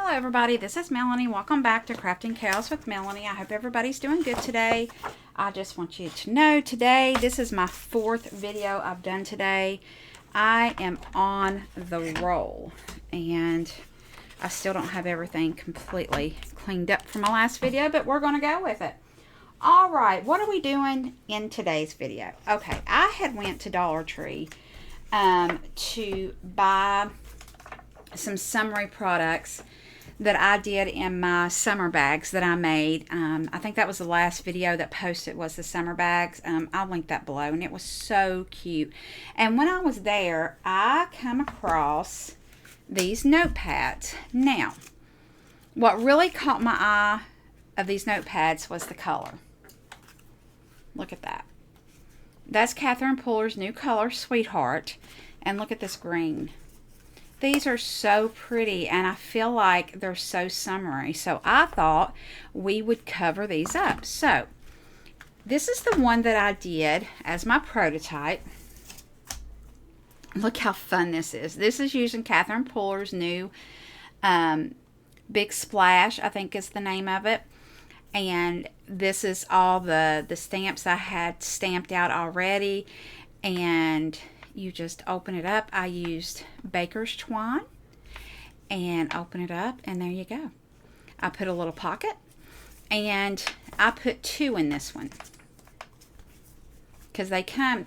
Hello everybody, this is Melanie. Welcome back to Crafting Chaos with Melanie. I hope everybody's doing good today. I just want you to know today, this is my 4th video I've done today. I am on the roll and I still don't have everything completely cleaned up from my last video, but we're going to go with it. Alright, what are we doing in today's video? Okay, I had went to Dollar Tree to buy some summery products that I did in my summer bags that I made. I think that was the last video that posted was the summer bags. I'll link that below, and it was so cute. And when I was there, I come across these notepads. Now, what really caught my eye of these notepads was the color. Look at that. That's Catherine Puller's new color, Sweetheart. And look at this green. These are so pretty, and I feel like they're so summery. So I thought we would cover these up. So this is the one that I did as my prototype. Look how fun this is. This is using Catherine Puller's new Big Splash, I think is the name of it. And this is all the stamps I had stamped out already. And you just open it up. I used baker's twine and open it up, and there you go. I put a little pocket, and I put 2 in this one because they come,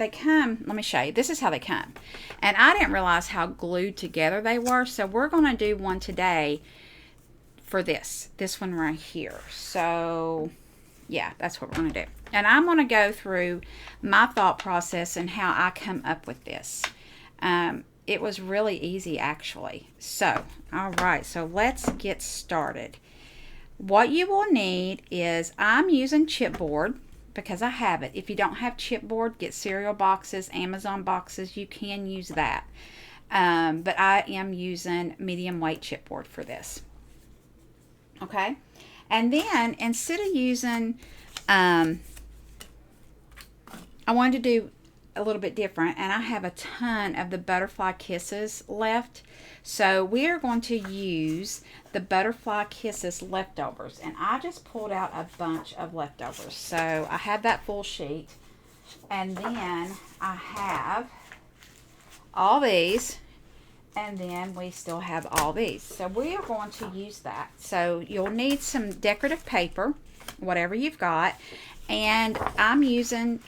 let me show you. This is how they come. And I didn't realize how glued together they were, so we're going to do one today for this one right here. So yeah, that's what we're going to do. And I'm going to go through my thought process and how I come up with this. It was really easy, actually. So, all right, so let's get started. What you will need is, I'm using chipboard because I have it. If you don't have chipboard, get cereal boxes, Amazon boxes. You can use that. But I am using medium weight chipboard for this. Okay? And then, instead of using... I wanted to do a little bit different, and I have a ton of the Butterfly Kisses left. So we are going to use the Butterfly Kisses leftovers, and I just pulled out a bunch of leftovers. So I have that full sheet, and then I have all these, and then we still have all these. So we are going to use that. So you'll need some decorative paper, whatever you've got, and I'm using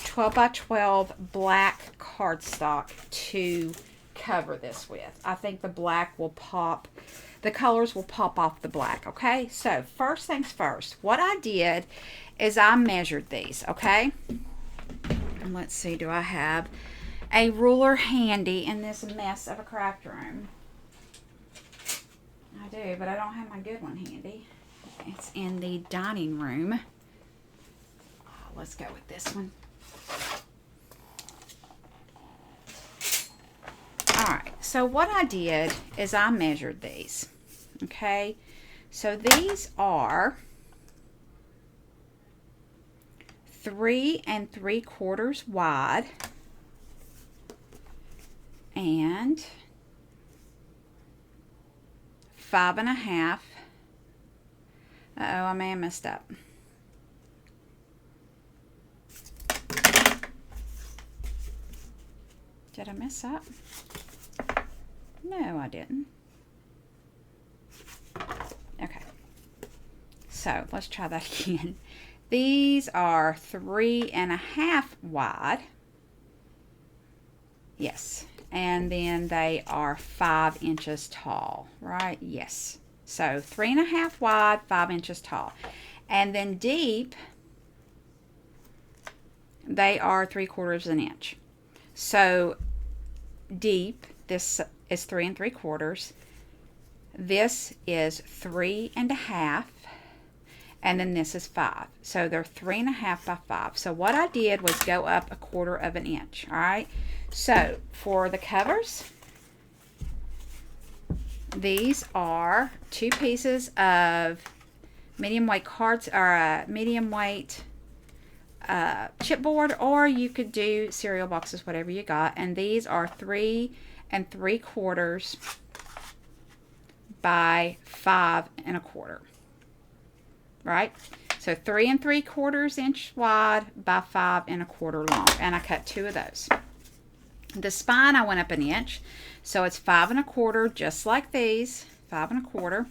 12 by 12 black cardstock to cover this with. I think the black will pop, the colors will pop off the black, okay? So first things first, what I did is I measured these, okay? And let's see, do I have a ruler handy in this mess of a craft room? I do, but I don't have my good one handy. It's in the dining room. Let's go with this one. Alright, so what I did is I measured these. Okay, so these are 3 3/4 wide and 5 1/2. Uh-oh, I may have messed up. Did I mess up? No, I didn't. Okay. So, let's try that again. These are 3 1/2 wide. Yes. And then they are 5 inches tall, right? Yes. So, 3 1/2 wide, 5 inches tall. And then deep, they are 3/4 inch. So deep, this is 3 3/4. This is 3 1/2, and then this is 5. So they're 3 1/2 by 5. So what I did was go up 1/4 inch. All right. So for the covers, these are 2 pieces of medium weight cards, or medium weight chipboard, or you could do cereal boxes, whatever you got. And these are 3 3/4 by 5 1/4. Right? So 3 3/4 inch wide by 5 1/4 long. And I cut 2 of those. The spine I went up 1 inch. So it's 5 1/4, just like these. 5 1/4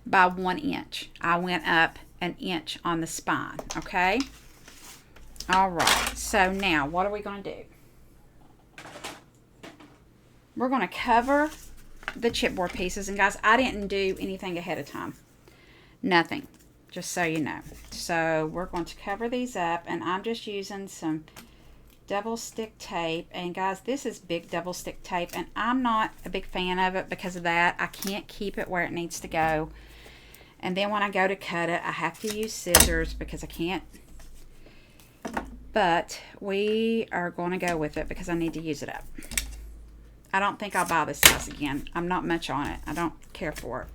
by 1 inch. I went up 1 inch on the spine. Okay? Alright. So now what are we going to do? We're going to cover the chipboard pieces. And guys, I didn't do anything ahead of time. Nothing. Just so you know. So we're going to cover these up, and I'm just using some double stick tape. And guys, this is big double stick tape, and I'm not a big fan of it because of that. I can't keep it where it needs to go. And then when I go to cut it, I have to use scissors because I can't. But we are going to go with it because I need to use it up. I don't think I'll buy this size again. I'm not much on it. I don't care for it.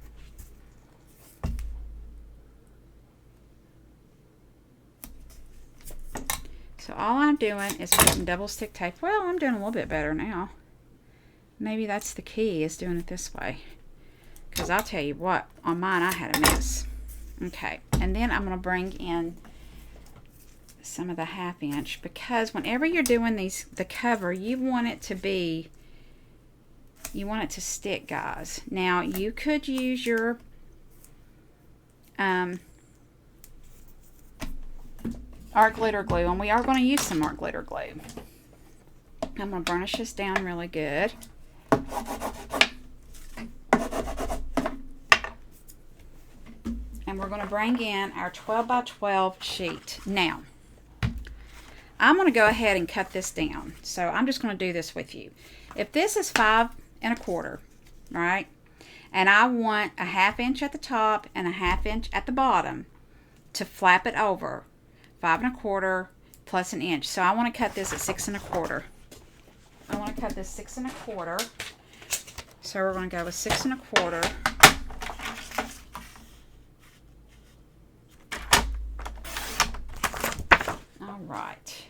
So all I'm doing is putting double stick tape. Well, I'm doing a little bit better now. Maybe that's the key, is doing it this way. Because I'll tell you what, on mine I had a mess. Okay, and then I'm going to bring in some of the 1/2 inch. Because whenever you're doing the cover, you want it to be, you want it to stick, guys. Now, you could use your art glitter glue, and we are going to use some art glitter glue. I'm going to burnish this down really good. And we're going to bring in our 12 by 12 sheet. Now, I'm going to go ahead and cut this down. So I'm just going to do this with you. If this is 5 1/4, right? And I want a 1/2 inch at the top and a 1/2 inch at the bottom to flap it over. 5 1/4 plus 1 inch. So I want to cut this at 6 1/4. I want to cut this 6 1/4. So we're going to go with 6 1/4. All right.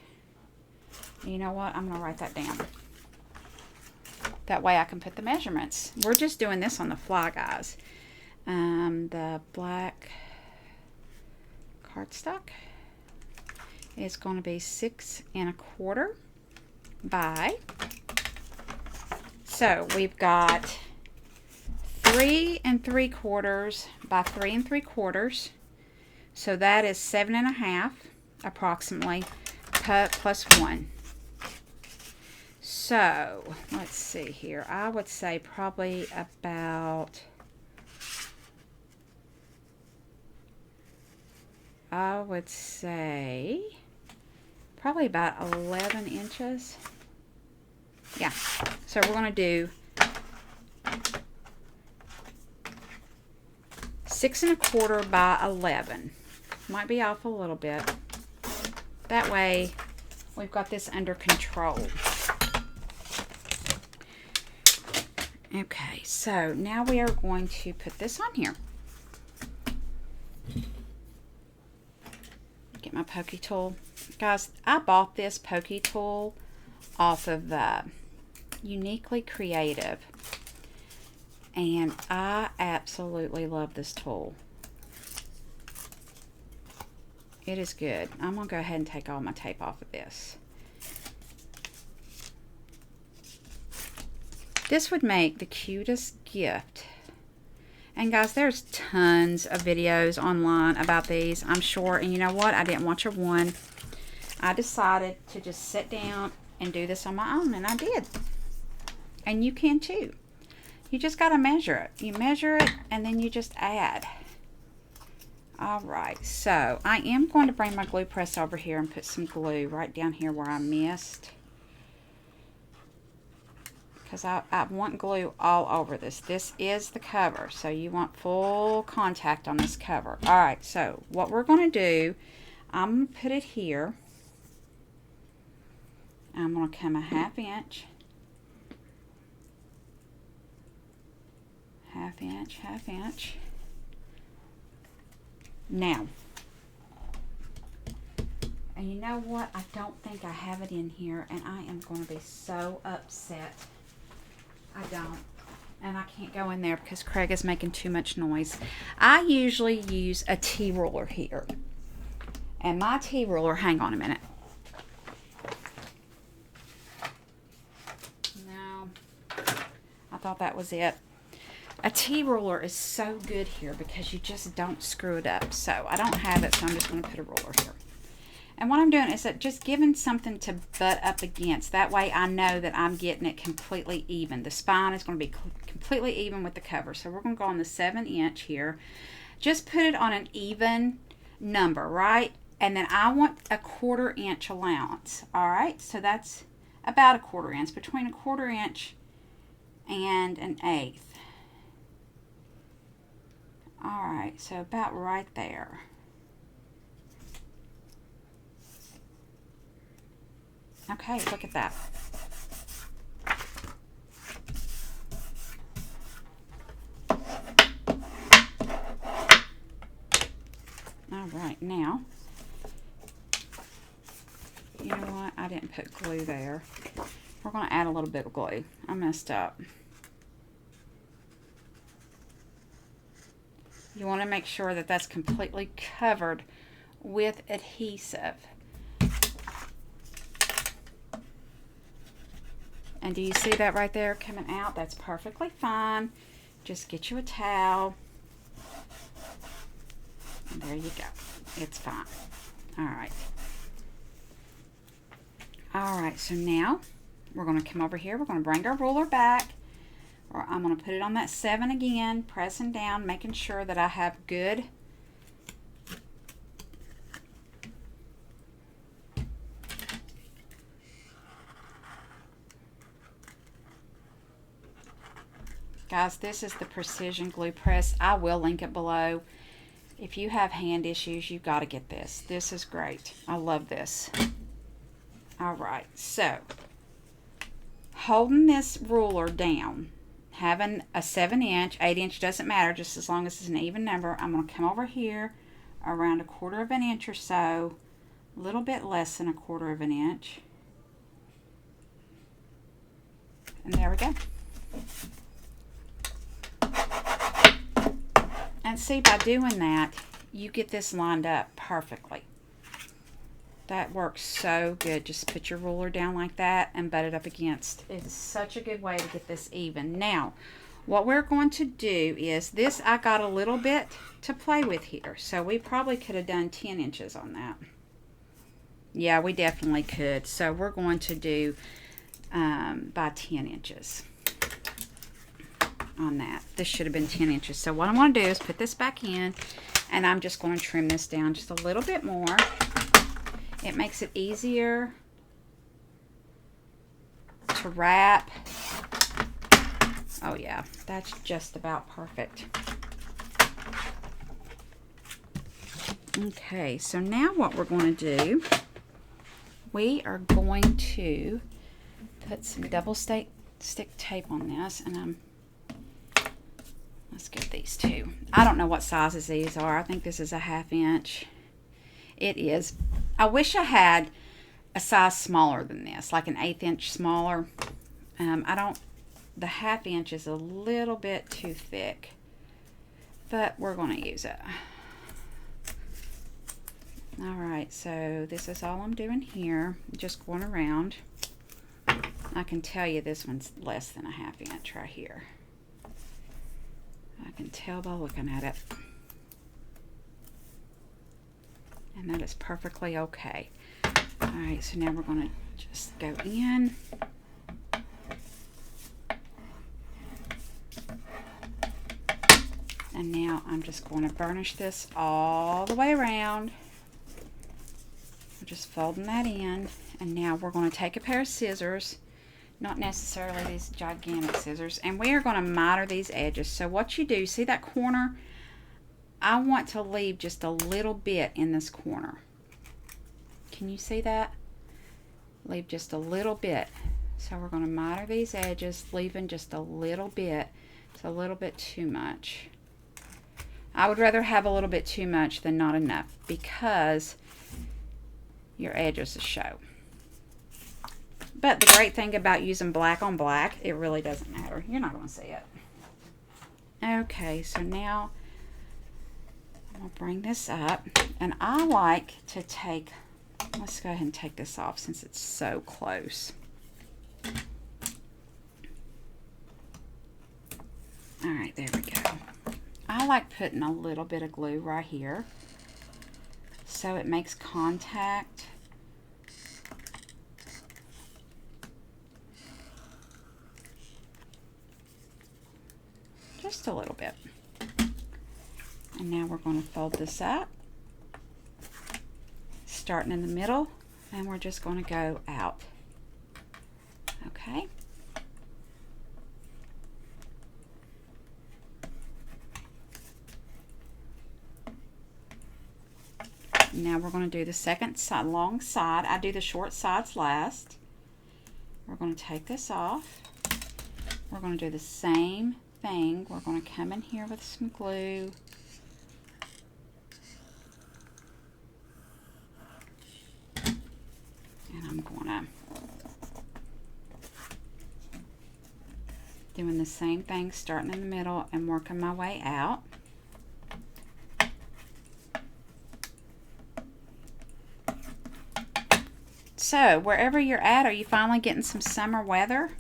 You know what? I'm going to write that down. That way I can put the measurements. We're just doing this on the fly, guys. The black cardstock is going to be 6 1/4 by, so we've got 3 3/4 by 3 3/4, so that is 7 1/2 approximately, plus 1. So let's see here, I would say probably about, I would say probably about 11 inches. Yeah, so we're going to do 6 1/4 by 11. Might be off a little bit. That way we've got this under control. Okay, so now we are going to put this on here. Get my pokey tool. Guys, I bought this pokey tool off of Uniquely Creative. And I absolutely love this tool. It is good. I'm going to go ahead and take all my tape off of this. This would make the cutest gift. And guys, there's tons of videos online about these, I'm sure. And you know what? I didn't watch one. I decided to just sit down and do this on my own, and I did. And you can too. You just got to measure it. You measure it, and then you just add. Alright, so I am going to bring my glue press over here and put some glue right down here where I missed. Because I want glue all over this. This is the cover, so you want full contact on this cover. Alright, so what we're going to do, I'm going to put it here. I'm going to come a 1/2 inch. 1/2 inch, 1/2 inch. Now, and you know what? I don't think I have it in here, and I am going to be so upset. I don't. And I can't go in there because Craig is making too much noise. I usually use a T-ruler here. And my T-ruler, hang on a minute. No, I thought that was it. A T-ruler is so good here because you just don't screw it up. So I don't have it, so I'm just going to put a ruler here. And what I'm doing is just giving something to butt up against. That way I know that I'm getting it completely even. The spine is going to be completely even with the cover. So we're going to go on the 7" here. Just put it on an even number, right? And then I want a 1/4 inch allowance. All right, so that's about a 1/4 inch, between a 1/4 inch and an 1/8. All right, so about right there. Okay, look at that. All right, now, you know what? I didn't put glue there. We're going to add a little bit of glue. I messed up. You want to make sure that that's completely covered with adhesive. And do you see that right there coming out? That's perfectly fine. Just get you a towel. And there you go. It's fine. All right. All right, so now we're going to come over here. We're going to bring our ruler back. Or I'm going to put it on that 7 again, pressing down, making sure that I have good guys, this is the precision glue press. I will link it below. If you have hand issues, you've got to get this. This is great. I love this. All right, so holding this ruler down, having a 7 inch, 8 inch, doesn't matter, just as long as it's an even number. I'm going to come over here around a 1/4 inch or so, a little bit less than a 1/4 inch. And there we go. And see, by doing that, you get this lined up perfectly. That works so good. Just put your ruler down like that and butt it up against. It's such a good way to get this even. Now, what we're going to do is this, I got a little bit to play with here. So we probably could have done 10 inches on that. Yeah, we definitely could. So we're going to do by 10 inches on that. This should have been 10 inches. So what I want to do is put this back in, and I'm just going to trim this down just a little bit more. It makes it easier to wrap. Oh yeah, that's just about perfect. Okay, so now what we're going to do, we are going to put some double stick tape on this, and let's get these two. I don't know what sizes these are. I think this is a 1/2 inch. It is. I wish I had a size smaller than this, like an 1/8 inch smaller. The 1/2 inch is a little bit too thick, but we're going to use it. All right, so this is all I'm doing here, just going around. I can tell you this one's less than a 1/2 inch right here. I can tell by looking at it. And that is perfectly okay. All right, so now we're going to just go in. And now I'm just going to burnish this all the way around. I'm just folding that in. And now we're going to take a pair of scissors, not necessarily these gigantic scissors, and we are going to miter these edges. So what you do, see that corner? I want to leave just a little bit in this corner. Can you see that? Leave just a little bit. So we're going to miter these edges, leaving just a little bit. It's a little bit too much. I would rather have a little bit too much than not enough, because your edges will show. But the great thing about using black on black, it really doesn't matter. You're not going to see it. Okay, so now I'm going to bring this up, and I like to take, let's go ahead and take this off since it's so close. All right, there we go. I like putting a little bit of glue right here so it makes contact. Just a little bit. And now we're going to fold this up, starting in the middle, and we're just going to go out. Okay. Now we're going to do the second side, long side. I do the short sides last. We're going to take this off. We're going to do the same thing. We're going to come in here with some glue. And I'm going to doing the same thing, starting in the middle and working my way out. So, wherever you're at, are you finally getting some summer weather?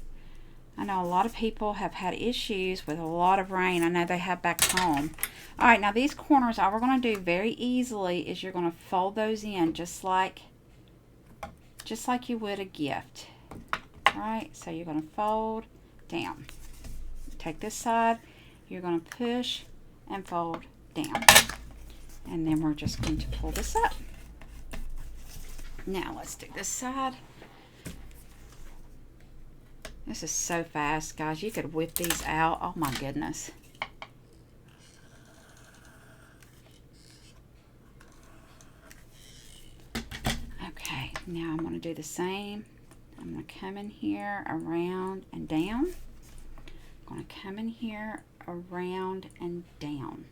I know a lot of people have had issues with a lot of rain. I know they have back home. All right, now these corners, all we're going to do very easily is you're going to fold those in just like you would a gift. All right, so you're going to fold down. Take this side, you're going to push and fold down. And then we're just going to pull this up. Now let's do this side. This is so fast, guys. You could whip these out. Oh my goodness. Okay, now I'm going to do the same. I'm going to come in here, around and down. I'm going to come in here, around and down.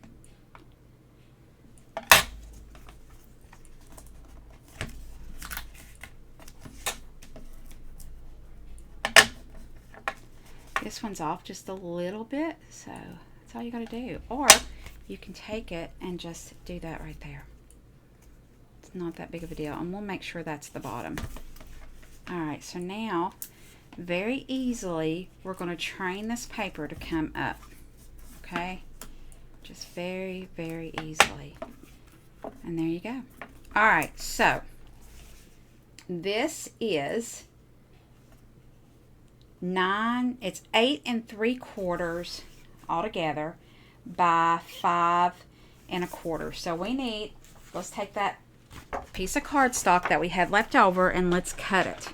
This one's off just a little bit, so that's all you got to do. Or you can take it and just do that right there. It's not that big of a deal, and we'll make sure that's the bottom. All right, so now very easily we're going to train this paper to come up. Okay, just very, very easily. And there you go. All right, so this is it's 8 3/4 altogether by 5 1/4. So we need, let's take that piece of cardstock that we had left over and let's cut it.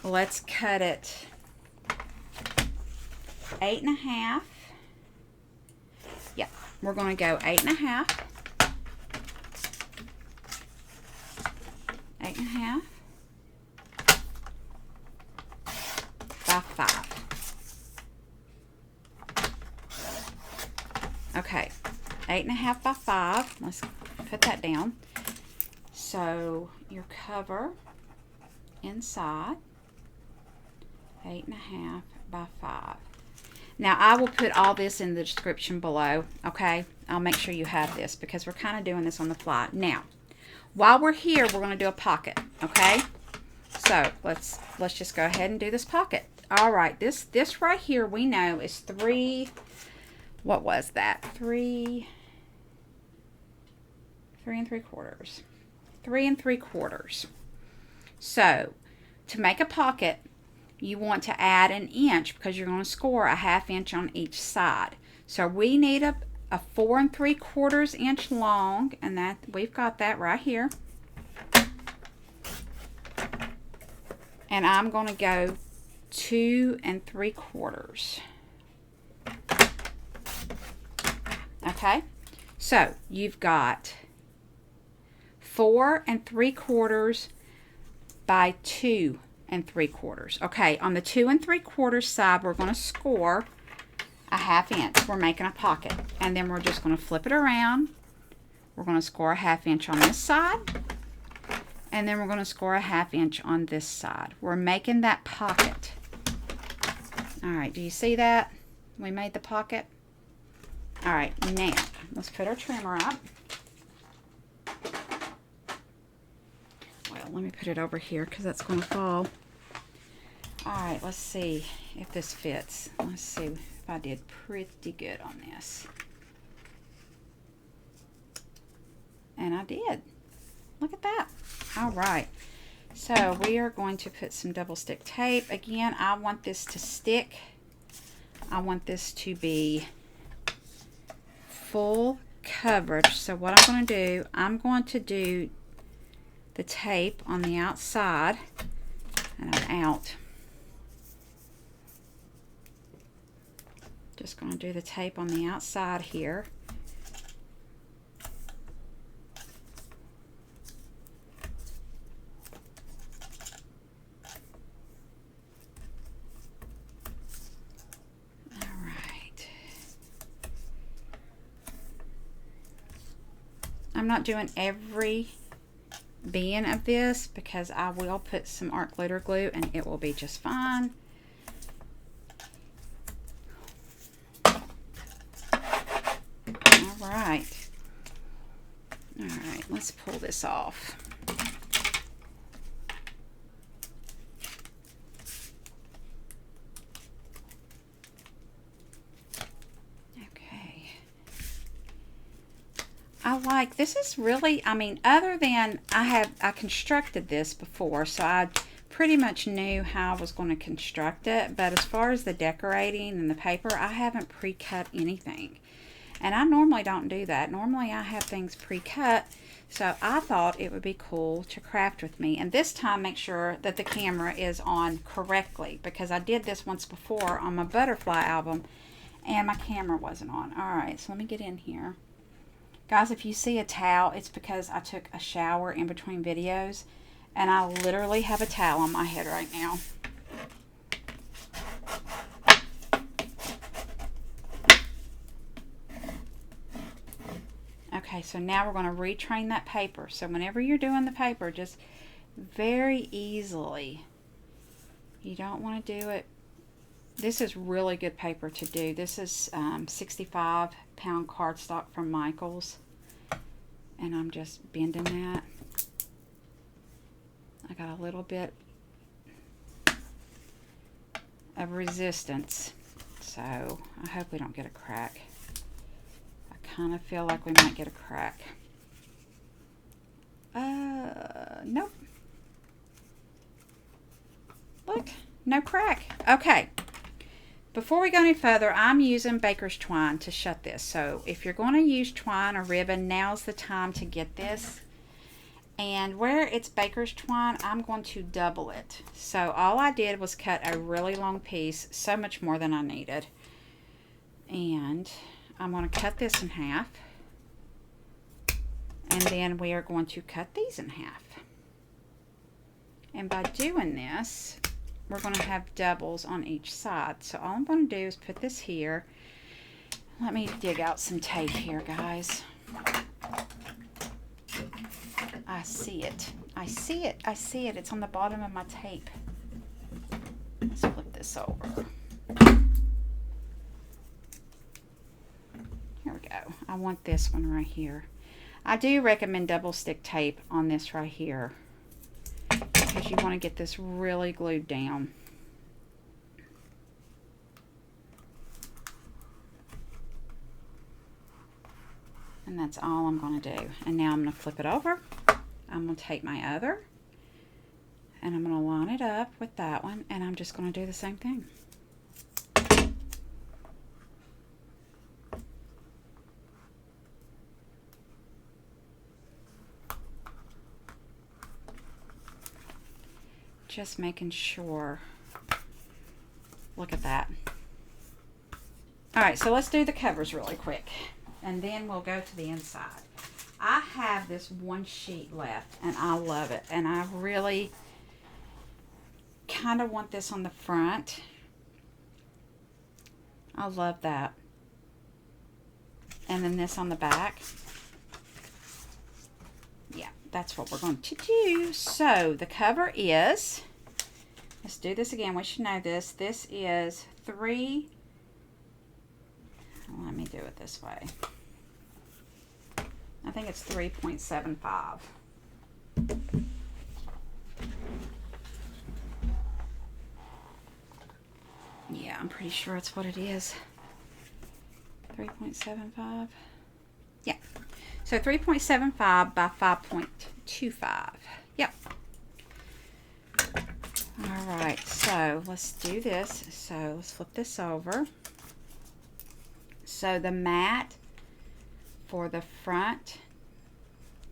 Let's cut it 8 1/2. Yep, we're going to go 8 1/2, 8 1/2 by 5. Okay, 8 1/2 by 5. Let's put that down. So your cover inside, 8 1/2 by 5. Now I will put all this in the description below. Okay, I'll make sure you have this because we're kind of doing this on the fly. Now, while we're here, we're going to do a pocket. Okay, so let's just go ahead and do this pocket. All right, this right here we know is 3. What was that? 3 3/4. 3 3/4. So to make a pocket, you want to add an inch because you're going to score a 1/2 inch on each side. So we need a 4 3/4 inch long, and that we've got that right here. And I'm going to go 2 3/4. Okay, so you've got 4 3/4 by 2 3/4. Okay, on the 2 3/4 side, we're going to score a 1/2 inch. We're making a pocket, and then we're just going to flip it around. We're going to score a 1/2 inch on this side, and then we're going to score a 1/2 inch on this side. We're making that pocket. All right, do you see that? We made the pocket. All right, now let's put our trimmer up. Well, let me put it over here because that's going to fall. All right, let's see if this fits. Let's see if I did pretty good on this. And I did. Look at that. All right. So we are going to put some double stick tape. Again, I want this to stick. I want this to be full coverage. So what I'm going to do the tape on the outside, and I'm out. Just going to do the tape on the outside here. I'm not doing every bean of this because I will put some art glitter glue and it will be just fine. Alright, let's pull this off. This is really, I mean, other than I constructed this before, so I pretty much knew how I was going to construct it, but as far as the decorating and the paper, I haven't pre-cut anything. And I normally don't do that. Normally I have things pre-cut, so I thought it would be cool to craft with me. And this time make sure that the camera is on correctly, because I did this once before on my butterfly album and my camera wasn't on. Alright, so let me get in here. Guys, if you see a towel, it's because I took a shower in between videos, and I literally have a towel on my head right now. Okay, so now we're going to retrain that paper. So whenever you're doing the paper, just very easily, you don't want to do it. This is really good paper to do. This is 65-pound cardstock from Michael's. And I'm just bending that. I got a little bit of resistance. So I hope we don't get a crack. I kind of feel like we might get a crack. Nope. Look, no crack. Okay. Before we go any further, I'm using baker's twine to shut this. So if you're going to use twine or ribbon, now's the time to get this. And where it's baker's twine, I'm going to double it. So all I did was cut a really long piece, so much more than I needed. And I'm going to cut this in half. And then we are going to cut these in half. And by doing this, we're going to have doubles on each side. So all I'm going to do is put this here. Let me dig out some tape here, guys. I see it. I see it. I see it. It's on the bottom of my tape. Let's flip this over. Here we go. I want this one right here. I do recommend double stick tape on this right here, because you want to get this really glued down. And that's all I'm going to do. And now I'm going to flip it over. I'm going to take my other, and I'm going to line it up with that one, and I'm just going to do the same thing. Just making sure. Look at that. Alright, so let's do the covers really quick, and then we'll go to the inside. I have this one sheet left, and I love it, and I really kind of want this on the front. I love that. And then this on the back. Yeah, that's what we're going to do. So the cover is, let's do this again. We should know this. This is 3, let me do it this way. I think it's 3.75. Yeah, I'm pretty sure it's what it is. 3.75. Yeah. So 3.75 by 5.25. Yep. All right, so let's do this. So let's flip this over. So the mat for the front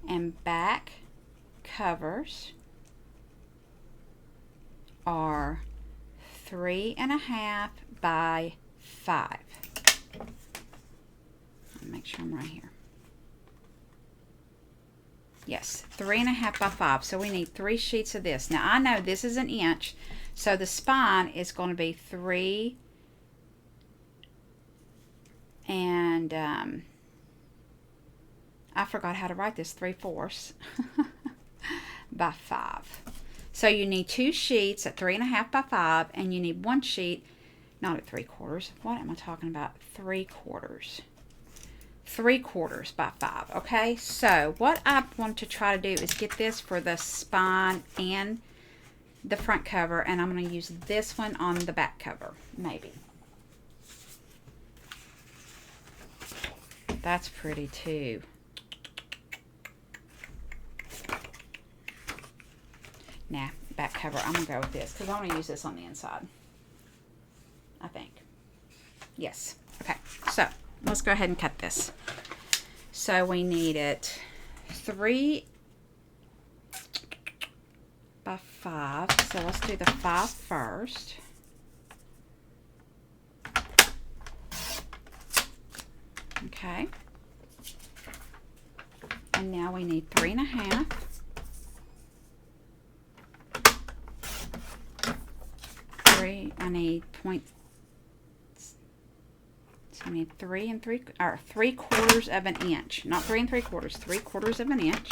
and back covers are 3.5 by 5. Make sure I'm right here. Yes, 3.5 by 5. So we need 3 sheets of this. Now I know this is an inch, so the spine is going to be 3 and I forgot how to write this, 3/4 by 5. So you need 2 sheets at 3.5 by 5, and you need 1 sheet, not at 3/4. What am I talking about? 3/4. 3/4 by 5. Okay, so what I want to try to do is get this for the spine and the front cover, and I'm going to use this one on the back cover, maybe. That's pretty too. Nah, back cover, I'm going to go with this because I want to use this on the inside, I think. Yes. Okay, so let's go ahead and cut this. So we need it 3 by 5. So let's do the 5 first. Okay. And now we need 3.5. I need I need 3/4 of an inch, not 3 3/4, 3/4 of an inch.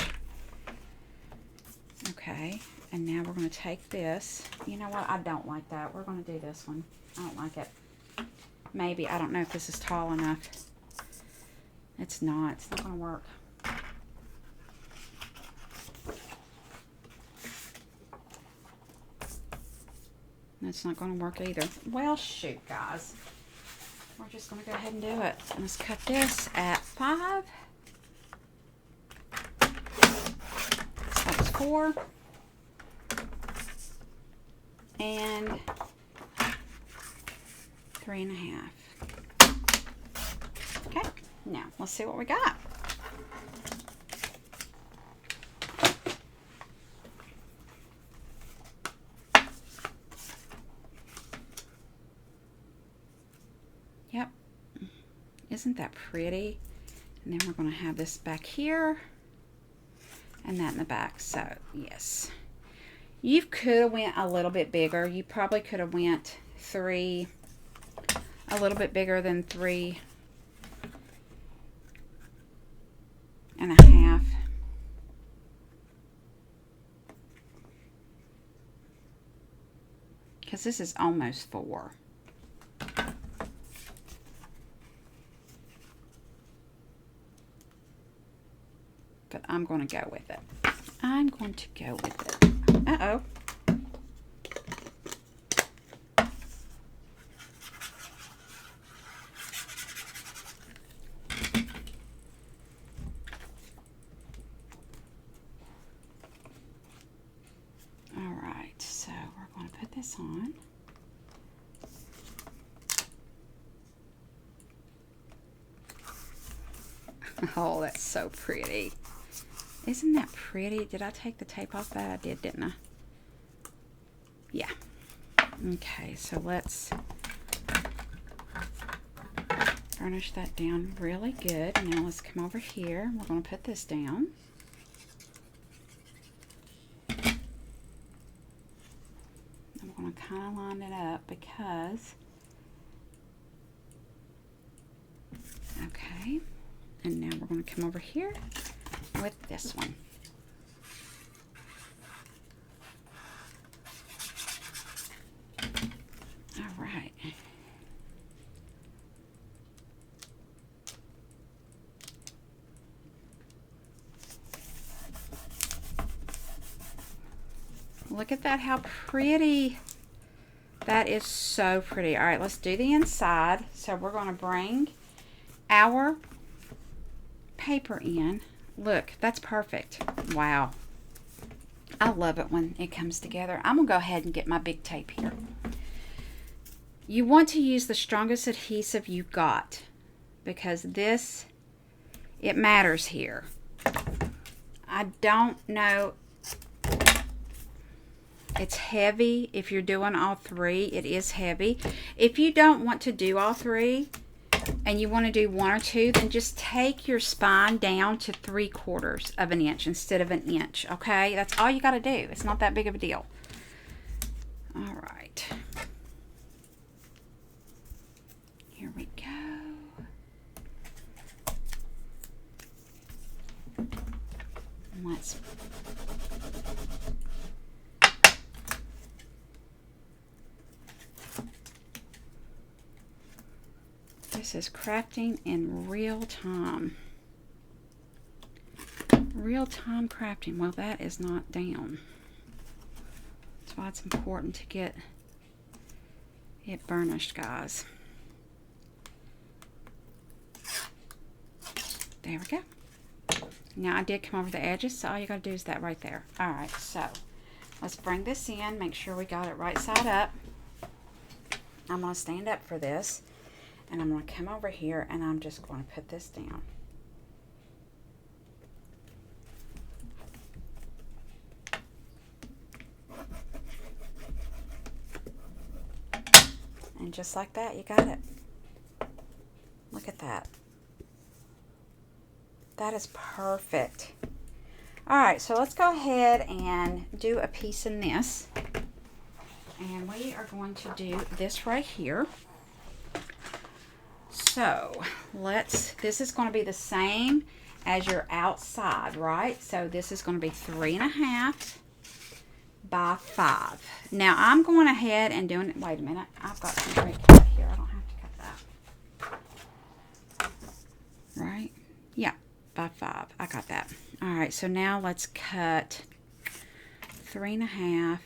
Okay, and now we're going to take this. You know what? I don't like that. We're going to do this one. I don't like it. Maybe, I don't know if this is tall enough. It's not. It's not going to work. That's not going to work either. Well, shoot, guys. We're just going to go ahead and do it. Let's cut this at 5. That was 4. And 3.5. Okay, now let's see what we got. Yep, isn't that pretty? And then we're going to have this back here and that in the back. So yes, you could have went a little bit bigger. You probably could have went 3, a little bit bigger than 3.5. Because this is almost 4. But I'm going to go with it. I'm going to go with it. Uh-oh. All right, so we're going to put this on. Oh, that's so pretty. Isn't that pretty? Did I take the tape off that? I did, didn't I? Yeah. Okay, so let's burnish that down really good. Now let's come over here. We're going to put this down. I'm going to kind of line it up because... Okay. And now we're going to come over here with this one. All right. Look at that, how pretty. That is so pretty. All right, let's do the inside. So we're going to bring our paper in. Look, that's perfect. Wow. I love it when it comes together. I'm going to go ahead and get my big tape here. You want to use the strongest adhesive you've got because this, it matters here. I don't know. It's heavy if you're doing all three. It is heavy. If you don't want to do all three and you want to do one or two, then just take your spine down to 3/4 of an inch instead of an inch, okay? That's all you got to do. It's not that big of a deal. All right. Here we go. Let's This is crafting in real time. Real time crafting. Well, that is not down. That's why it's important to get it burnished, guys. There we go. Now I did come over the edges, so all you gotta do is that right there. All right, so let's bring this in, make sure we got it right side up. I'm gonna stand up for this, and I'm gonna come over here, and I'm just gonna put this down. And just like that, you got it. Look at that. That is perfect. All right, so let's go ahead and do a piece in this. And we are going to do this right here. So this is going to be the same as your outside, right? So this is going to be 3.5 by 5. Now I'm going ahead and doing it. Wait a minute. I've got some great cut here. I don't have to cut that. Right? Yeah, by 5. I got that. All right, so now let's cut 3.5.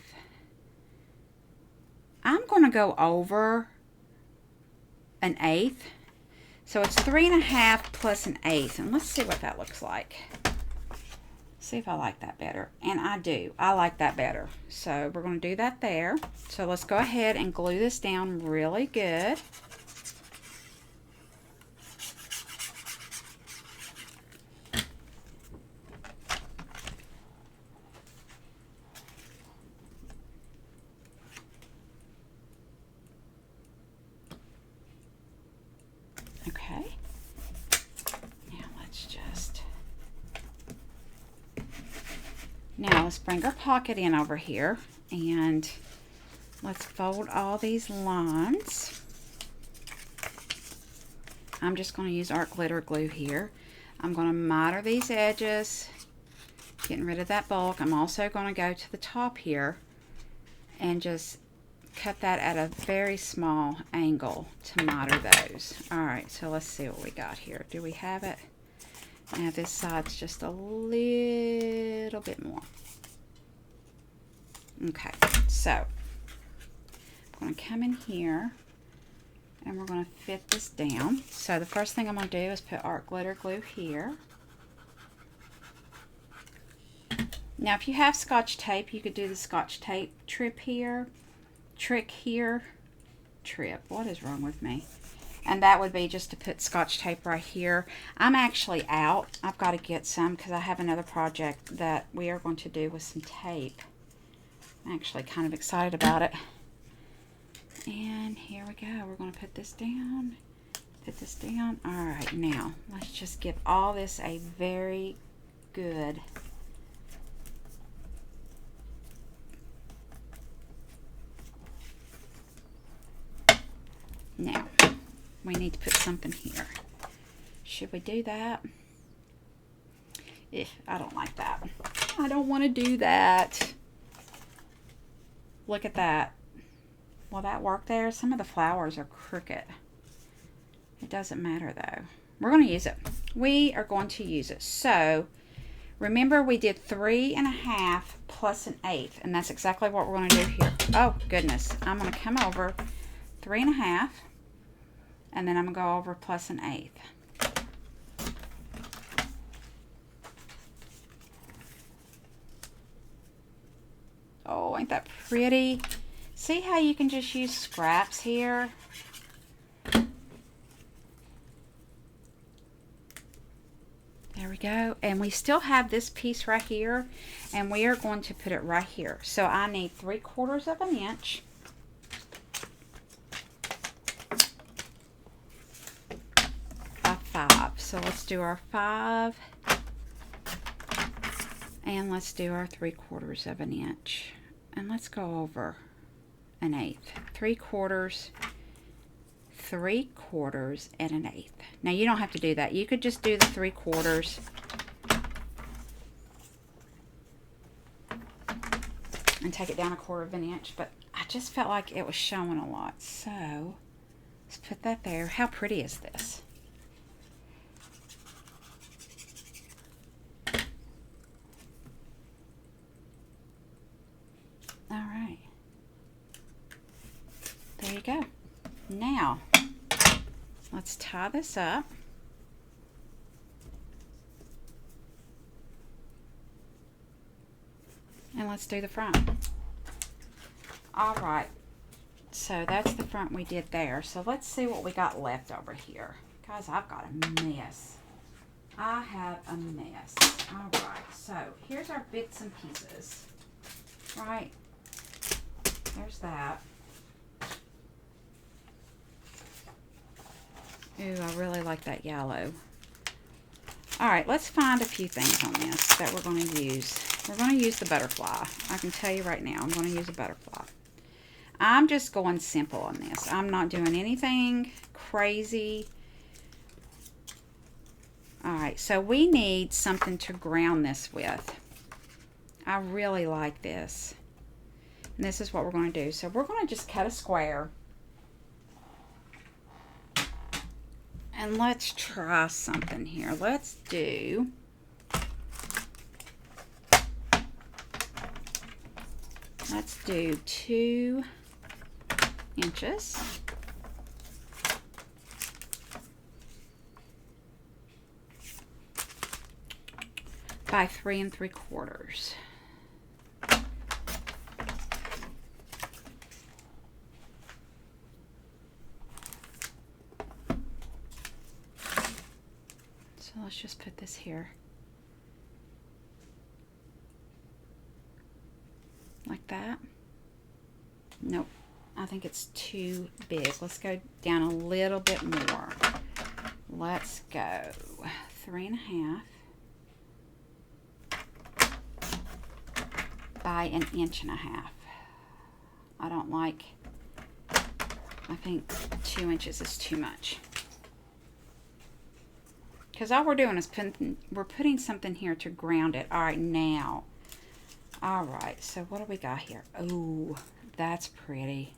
I'm going to go over 1/8. So it's 3.5 plus 1/8. And let's see what that looks like. See if I like that better. And I do. I like that better. So we're going to do that there. So let's go ahead and glue this down really good. Okay. Now let's bring our pocket in over here, and let's fold all these lines. I'm just going to use art glitter glue here. I'm going to miter these edges, getting rid of that bulk. I'm also going to go to the top here and just cut that at a very small angle to miter those. Alright, so let's see what we got here. Do we have it? Now this side's just a little bit more. Okay, so I'm going to come in here and we're going to fit this down. So the first thing I'm going to do is put art glitter glue here. Now if you have Scotch tape, you could do the Scotch tape trick here. What is wrong with me? And that would be just to put Scotch tape right here. I'm actually out. I've got to get some because I have another project that we are going to do with some tape. I'm actually kind of excited about it. And here we go. We're going to put this down. Put this down. All right, now let's just give all this a very good now. We need to put something here. Should we do that? I don't like that. I don't want to do that. Look at that. Will that work there? Some of the flowers are crooked. It doesn't matter though. We're going to use it. We are going to use it. So Remember, we did 3.5 plus 1/8, and that's exactly what we're going to do here. Oh, goodness. I'm going to come over 3.5, and then I'm going to go over plus 1/8. Oh, ain't that pretty? See how you can just use scraps here? There we go. And we still have this piece right here, and we are going to put it right here. So I need 3/4 of an inch. By 5. So let's do our 5. And let's do our 3/4 of an inch. And let's go over 1/8. 3/4, 3/4, and 1/8. Now you don't have to do that. You could just do the 3/4 and take it down 1/4 of an inch, but I just felt like it was showing a lot. So let's put that there. How pretty is this? All right. There you go. Now, let's tie this up. And let's do the front. All right. So that's the front we did there. So let's see what we got left over here. Guys, I've got a mess. I have a mess. All right. So here's our bits and pieces. Right. There's that. Ooh, I really like that yellow. All right, let's find a few things on this that we're going to use. We're going to use the butterfly. I can tell you right now, I'm going to use a butterfly. I'm just going simple on this. I'm not doing anything crazy. All right, so we need something to ground this with. I really like this. And this is what we're going to do. So we're going to just cut a square. And let's try something here. Let's do Let's do 2 inches. By 3 3/4. So let's just put this here. Like that. Nope, I think it's too big. Let's go down a little bit more. Let's go 3 1/2 by 1 1/2 inches. I don't like, I think 2 inches is too much. Because all we're doing is we're putting something here to ground it. All right, now. All right, so what do we got here? Oh, that's pretty.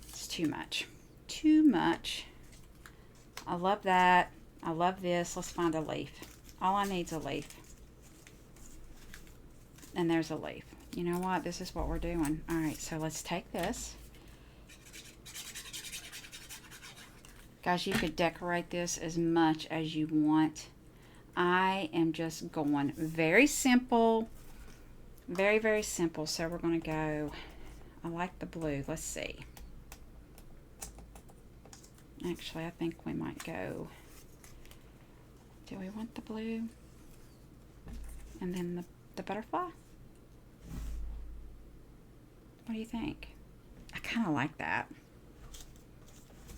It's too much. Too much. I love that. I love this. Let's find a leaf. All I need is a leaf. And there's a leaf. You know what? This is what we're doing. All right, so let's take this. Guys, you could decorate this as much as you want. I am just going very simple. Very, very simple. So we're going to go, I like the blue. Let's see. Actually, I think we might go, do we want the blue? And then the butterfly? What do you think? I kind of like that.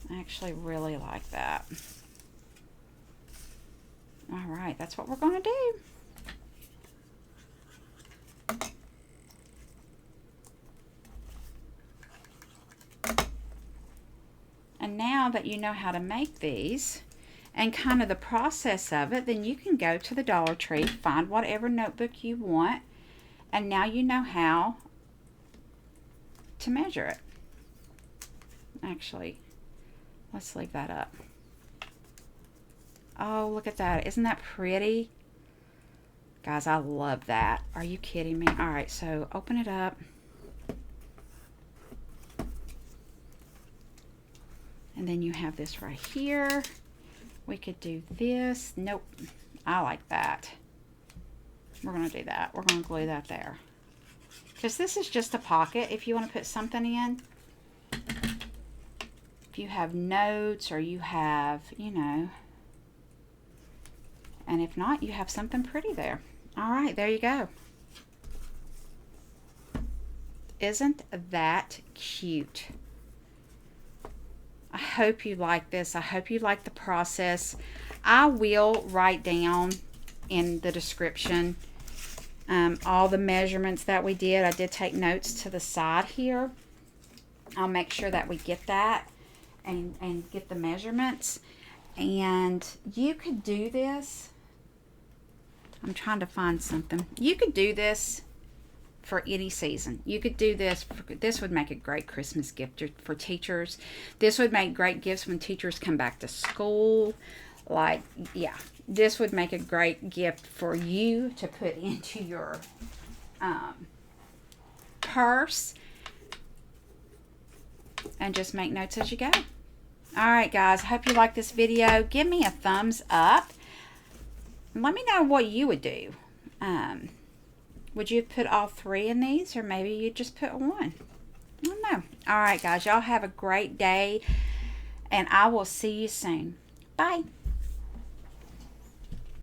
I actually really like that. All right, that's what we're going to do. And now that you know how to make these and kind of the process of it, then you can go to the Dollar Tree, find whatever notebook you want, and now you know how to measure it. Actually, let's leave that up. Oh, look at that. Isn't that pretty? Guys, I love that. Are you kidding me? All right, so open it up. And then you have this right here. We could do this. Nope, I like that. We're gonna do that. We're gonna glue that there. Because this is just a pocket if you want to put something in. If you have notes or you have, you know, and if not, you have something pretty there. All right, there you go. Isn't that cute? I hope you like this. I hope you like the process. I will write down in the description all the measurements that we did. I did take notes to the side here. I'll make sure that we get that and get the measurements. And you could do this. I'm trying to find something. You could do this for any season. You could do this. This would make a great Christmas gift for teachers. This would make great gifts when teachers come back to school. Like, yeah, this would make a great gift for you to put into your purse and just make notes as you go. All right, guys, I hope you like this video. Give me a thumbs up. Let me know what you would do. Would you put all 3 in these, or maybe you just put 1? I don't know. All right, guys, y'all have a great day, and I will see you soon. Bye.